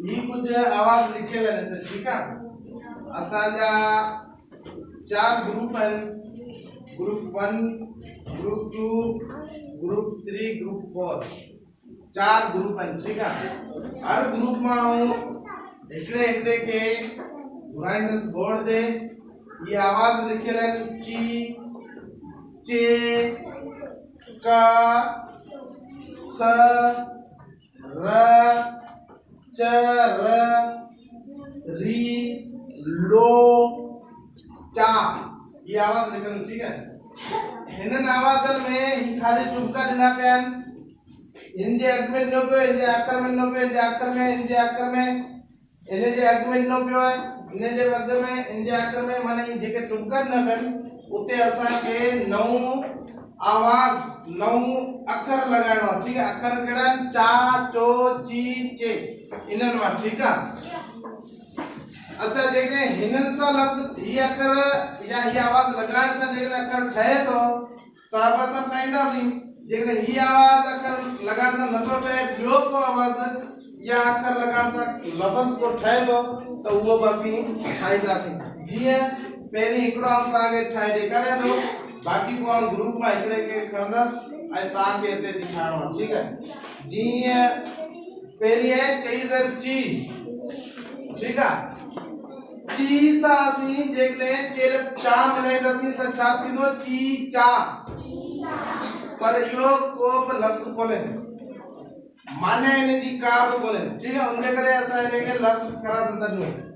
ही कुछ आवाज लिखेला है ठीक है असांजा चार ग्रुप है ग्रुप 1 ग्रुप 2 ग्रुप 3 ग्रुप 4 चार ग्रुप है ठीक है हर ग्रुप में हूं एकड़े एकड़े के घुराइंदस बोर्ड दे ये आवाज लिखेला ची चे का स र च र री लो चा ये आवाज निकल ठीक है हिनन आवाजन में ही खाली चुपका देना पेन इंजे अगमेन नो पे इंजे आकर में नो पे इंजे आकर में इंजे आकर में इने जे अगमेन नो पे है इने जे अगर में इंजे आकर में माने जेके चुपका न पेन उते असा के नौ आवाज नौ अक्षर लगाणो ठीक है अक्षर केड़ा चा चो ची चे इनन वा ठीक है अच्छा देखने हिनन सा लफ्ज ही अक्षर या ही आवाज लगाण सा देखने अक्षर ठहे तो अब असा फायदा सी देखने ही आवाज अक्षर लगाण सा नतो ठहे बियो को आवाज या अक्षर लगाण सा लफ्ज को ठहे तो वो बसी फायदा सी जी पहले इकड़ो हम आगे ठाई देखारे दो बाकी को हम ग्रुप में इकड़े के खंदस आई ताके ते दिखाणो ठीक है जी पहली है चीजर ची ठीक है ची सा सी देखले चेल चा मिले दसी त छाती दो ची चा पर यो को लफ्ज बोले माने ने जी का बोले ठीक है उनके करे ऐसा है कि लफ्ज करा देता जो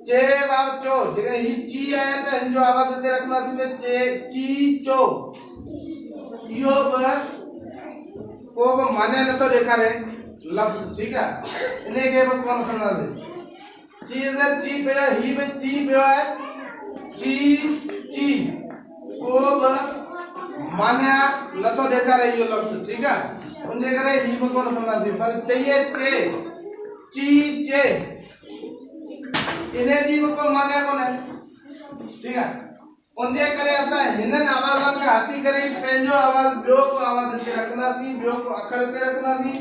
चे बाब चो ठीक है ही ची आया तो जो आवाज दे रखना सी चे ची चो यो को माने न तो देखा रे लफ्ज ठीक है इन्हें के कौन करना दे चीजर ची पे ही में ची पे है ची ची को माने न तो देखा रे यो लफ्ज ठीक है उनके करे ही में कौन करना दे पर चाहिए चे ची चे इन्हें जीव को माने कोने ठीक है उनके करे ऐसा हिनन आवाजन का हाथी करे पेंजो आवाज बियो को आवाज दे रखना सी बियो को अक्षर दे रखना सी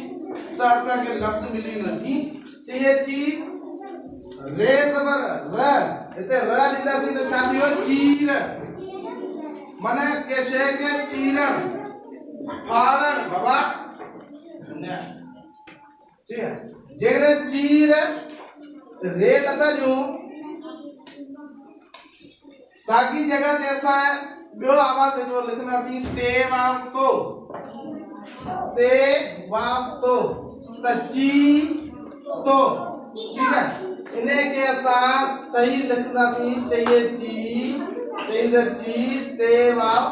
तो ऐसा के लफ्ज मिली नहीं चाहिए ची रे जबर र इते र लीदा सी तो चाहती हो चीर माने के शे के चीरण फाड़न बाबा ठीक है जेरे चीर रे लता जो सागी जगह जैसा है बियो आवाज जो लिखना सी ते वाम तो तची तो ठीक है इन्हें के ऐसा सही लिखना सी चाहिए ची तेजर ची ते वाम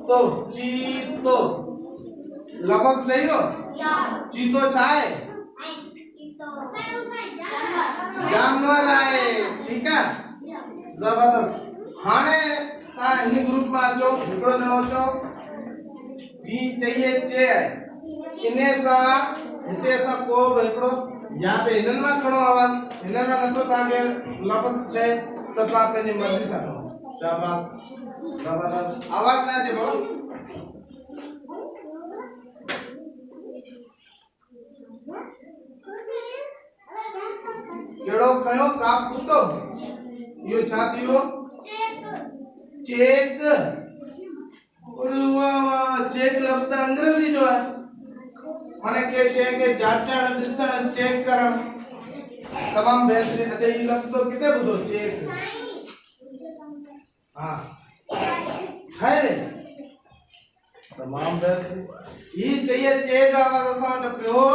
तो ची तो लफ्ज नहीं हो ची तो छाए जानवर आए ठीक है जबरदस्त हाने ता इन ग्रुप में आजो हिकड़ो न होचो भी चाहिए चे इने सा हिते सा को हिकड़ो या पे इनन में खड़ो आवाज इनन में न तो ताके लफ्ज छे तो ता पेनी मर्जी सा शाबाश जबरदस्त आवाज ना जे बाबा केड़ो कयो का पुतो यो छाती हो चेक और वाह चेक लफ्ज अंग्रेजी जो है माने के शे के जांचण दिसण चेक करन तमाम बेहतरीन अच्छा ये लफ्ज तो किते बुधो चेक हां है तमाम बेहतरीन ये चाहिए चेक आवाज असा न पियो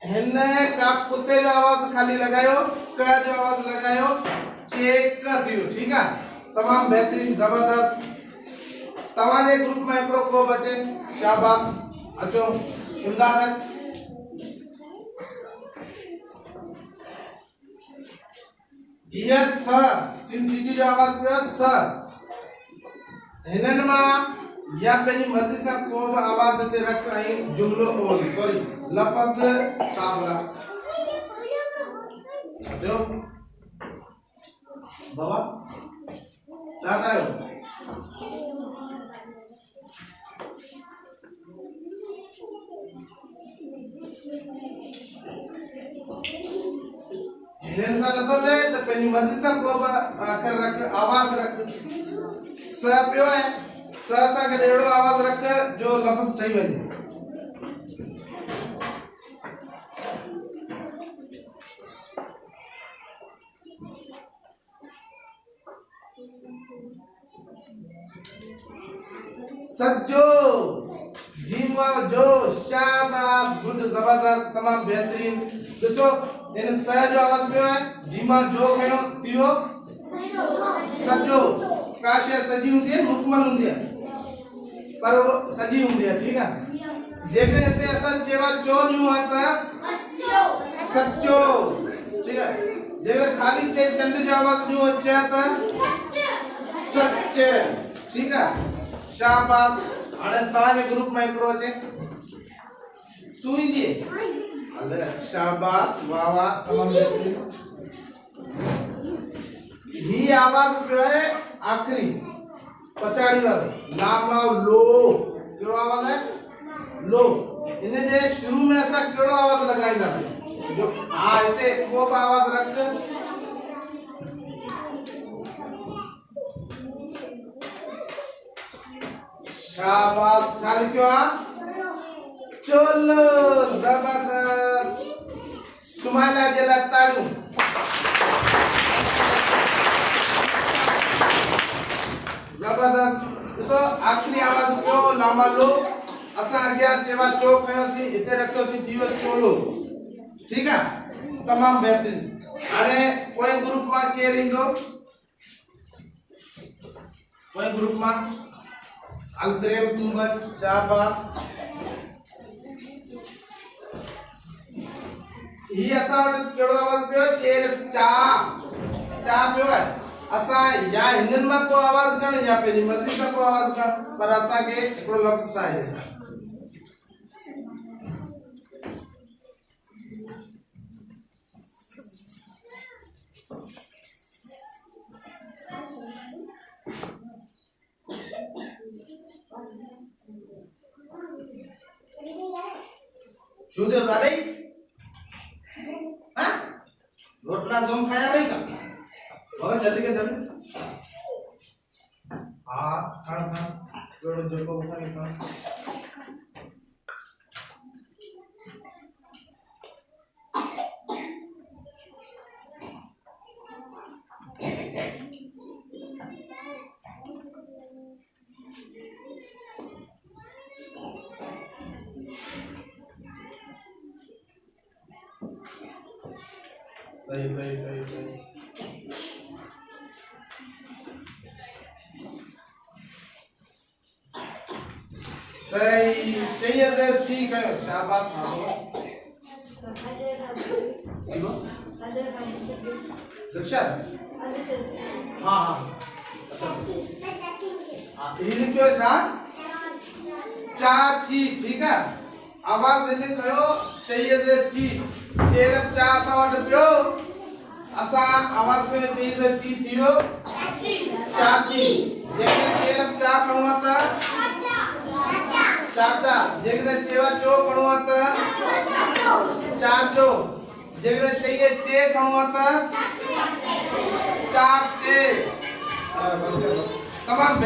हिन्ने का कुत्ते जो आवाज खाली लगायो का जो आवाज लगायो चेक कर दियो ठीक है तमाम बेहतरीन जबरदस्त तमारे ग्रुप में एकड़ो को बचे शाबाश अचो इमदाद यस सर सिंसिटी जो आवाज पे सर हिनन मा या पेनी मर्जी सा को आवाज ते रख आई जुमलो और सॉरी लफ्ज काबला जो बाबा चाट आयो हिंदन सा न तो टे तो पेनी मर्जी सा को कर रख आवाज रख स पियो है स सा के डेढ़ो आवाज रख जो लफ्ज ठई वने सज्जो जीवा जो शाबाश गुड जबरदस्त तमाम बेहतरीन दोस्तों इन स जो आवाज पियो है जीमा जो कयो पियो सज्जो काशे सजी हुंदी है मुकमल हुंदी है पर वो सजी हुंदी है ठीक है जेके जते असन जेवा चो न्यू आता सच्चो ठीक है जेके खाली चे चंद जो आवाज न्यू अच्छे आता सच्चे ठीक है शाबाश अरे ताजे ग्रुप में एकड़ो छे तू ही दिए अले शाबाश वाह वाह तमाम ही आवाज पे है आखिरी पछाड़ी वालो नाम लाओ लो केड़ो आवाज है लो इने जे शुरू में ऐसा केड़ो आवाज लगाईंदा से जो आ इते को आवाज रख शाबाश चाल क्यों आ चलो जबरदस्त सुमाइला जला ताड़ू जबरदस्त सो आखिरी आवाज को लामा लो असा आज्ञा चेवा चो कयो सी इते रखयो सी दिवस चोलो ठीक है तमाम बेहतरीन अरे कोई ग्रुप में के रिंदो कोई ग्रुप में अलप्रेम तुमत शाबाश ही असा केड़ो आवाज पियो चेर चा चा पियो है असा या हिंदन में को आवाज न या पे मर्जी से को आवाज न पर असा के एकड़ो लफ्ज स्टाइल है शुद्ध जाड़े हां रोटला जोम खाया भाई का बाबा जल्दी के जल्दी हां खान खान जोड़ जो को उठा के खान सही सही सही सही सही चाहिए सर ठीक है शाबाश मारो दक्षा हाँ हाँ ये क्यों चाची ठीक है आवाज इने कयो चाहिए सर ची चेरप चा सावट पियो असा आवाज पे चाहिए सर ची दियो चाची जेके चेरप चा कणवता चाचा जेके चेवा चो कणवता चाचो जेके चाहिए चे कणवता चाचे तमाम